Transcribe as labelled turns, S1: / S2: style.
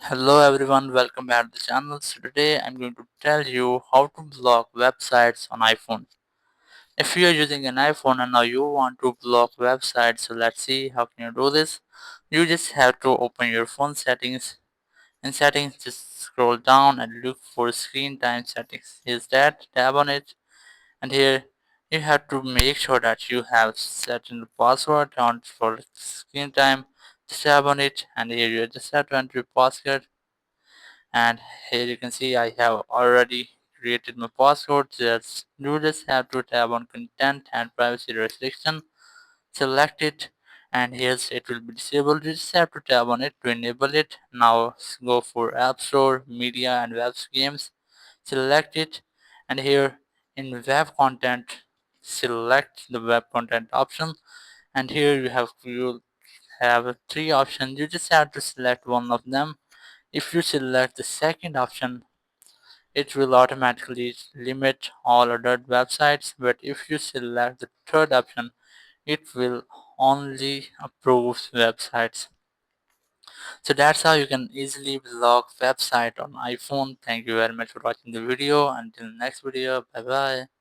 S1: Hello everyone, welcome back to the channel. So today I'm going to tell you how to block websites on iPhone. If you are using an iPhone and now you want to block websites, so let's see how can you do this. You just have to open your phone settings. In settings, just scroll down and look for screen time settings. Here's that, tap on it, and here you have to make sure that you have set in the password on for screen time. Just tap on it, and here you just have to enter your password, and here you can see I have already created my password. Just you just have to tap on content and privacy restriction, select it, and here's it will be disabled. You just have to tap on it to enable it. Now go for App Store, Media and Web Games, select it, and here in web content select the web content option, and here you have three options. You just have to select one of them. If you select the second option, it will automatically limit all other websites, but if you select the third option, it will only approve websites. So that's how you can easily block website on iPhone. Thank you very much for watching the video. Until next video, bye bye.